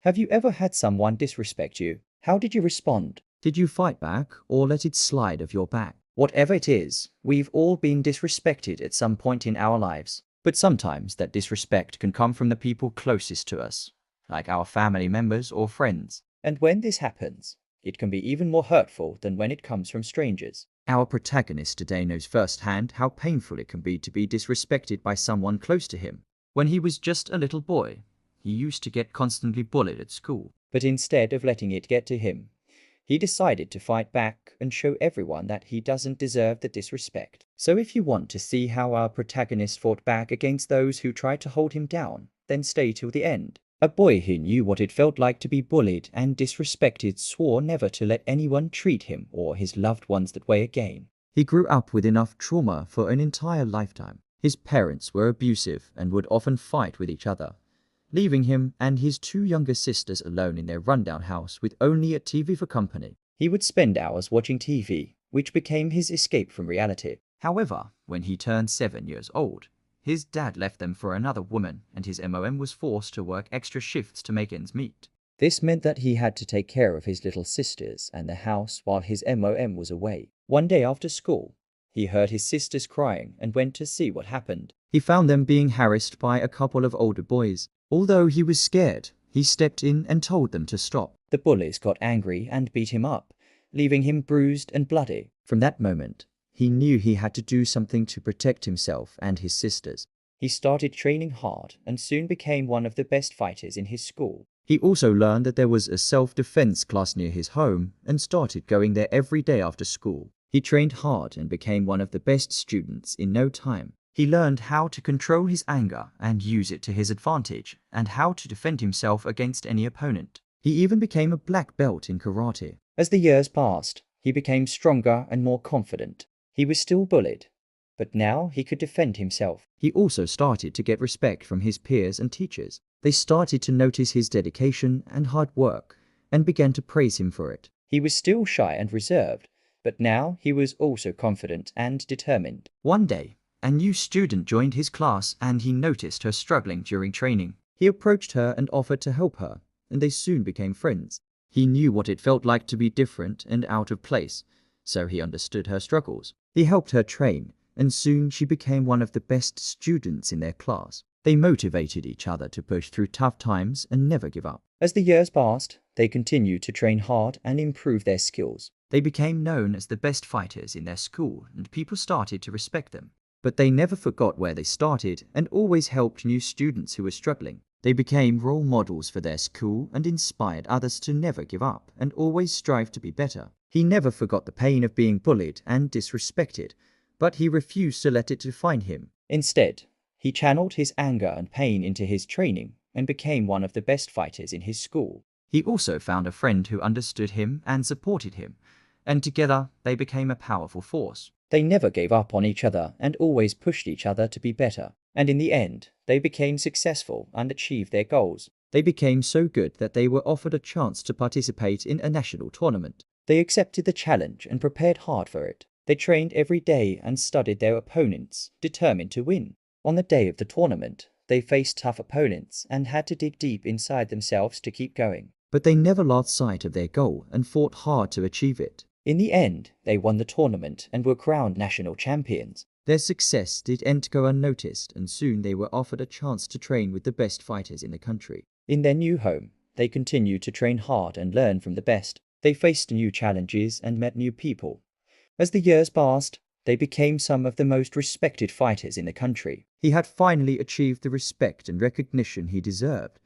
Have you ever had someone disrespect you? How did you respond? Did you fight back or let it slide off your back? Whatever it is, we've all been disrespected at some point in our lives. But sometimes that disrespect can come from the people closest to us, like our family members or friends. And when this happens, it can be even more hurtful than when it comes from strangers. Our protagonist today knows firsthand how painful it can be to be disrespected by someone close to him. When he was just a little boy, he used to get constantly bullied at school. But instead of letting it get to him, he decided to fight back and show everyone that he doesn't deserve the disrespect. So if you want to see how our protagonist fought back against those who tried to hold him down, then stay till the end. A boy who knew what it felt like to be bullied and disrespected swore never to let anyone treat him or his loved ones that way again. He grew up with enough trauma for an entire lifetime. His parents were abusive and would often fight with each other, leaving him and his two younger sisters alone in their rundown house with only a TV for company. He would spend hours watching TV, which became his escape from reality. However, when he turned 7 years old, his dad left them for another woman and his mom was forced to work extra shifts to make ends meet. This meant that he had to take care of his little sisters and the house while his mom was away. One day after school, he heard his sisters crying and went to see what happened. He found them being harassed by a couple of older boys. Although he was scared, he stepped in and told them to stop. The bullies got angry and beat him up, leaving him bruised and bloody. From that moment, he knew he had to do something to protect himself and his sisters. He started training hard and soon became one of the best fighters in his school. He also learned that there was a self-defense class near his home and started going there every day after school. He trained hard and became one of the best students in no time. He learned how to control his anger and use it to his advantage, and how to defend himself against any opponent. He even became a black belt in karate. As the years passed, he became stronger and more confident. He was still bullied, but now he could defend himself. He also started to get respect from his peers and teachers. They started to notice his dedication and hard work, and began to praise him for it. He was still shy and reserved, but now he was also confident and determined. One day, a new student joined his class and he noticed her struggling during training. He approached her and offered to help her, and they soon became friends. He knew what it felt like to be different and out of place, so he understood her struggles. He helped her train, and soon she became one of the best students in their class. They motivated each other to push through tough times and never give up. As the years passed, they continued to train hard and improve their skills. They became known as the best fighters in their school and people started to respect them. But they never forgot where they started and always helped new students who were struggling. They became role models for their school and inspired others to never give up and always strive to be better. He never forgot the pain of being bullied and disrespected, but he refused to let it define him. Instead, he channeled his anger and pain into his training and became one of the best fighters in his school. He also found a friend who understood him and supported him, and together they became a powerful force. They never gave up on each other and always pushed each other to be better. And in the end, they became successful and achieved their goals. They became so good that they were offered a chance to participate in a national tournament. They accepted the challenge and prepared hard for it. They trained every day and studied their opponents, determined to win. On the day of the tournament, they faced tough opponents and had to dig deep inside themselves to keep going. But they never lost sight of their goal and fought hard to achieve it. In the end, they won the tournament and were crowned national champions. Their success didn't go unnoticed, and soon they were offered a chance to train with the best fighters in the country. In their new home, they continued to train hard and learn from the best. They faced new challenges and met new people. As the years passed, they became some of the most respected fighters in the country. He had finally achieved the respect and recognition he deserved,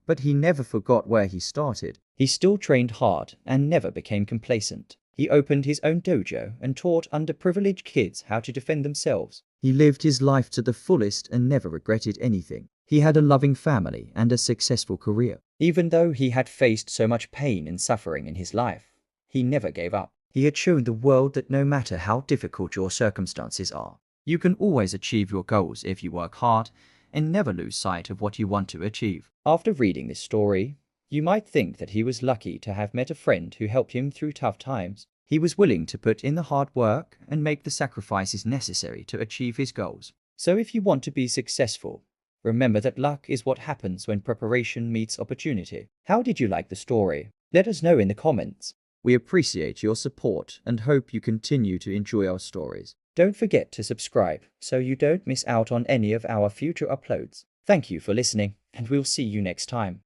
but he never forgot where he started. He still trained hard and never became complacent. He opened his own dojo and taught underprivileged kids how to defend themselves. He lived his life to the fullest and never regretted anything. He had a loving family and a successful career. Even though he had faced so much pain and suffering in his life, he never gave up. He had shown the world that no matter how difficult your circumstances are, you can always achieve your goals if you work hard and never lose sight of what you want to achieve. After reading this story, you might think that he was lucky to have met a friend who helped him through tough times. He was willing to put in the hard work and make the sacrifices necessary to achieve his goals. So if you want to be successful, Remember that luck is what happens when preparation meets opportunity. How did you like the story? Let us know in the comments. We appreciate your support and hope you continue to enjoy our stories. Don't forget to subscribe so you don't miss out on any of our future uploads. Thank you for listening, and we'll see you next time.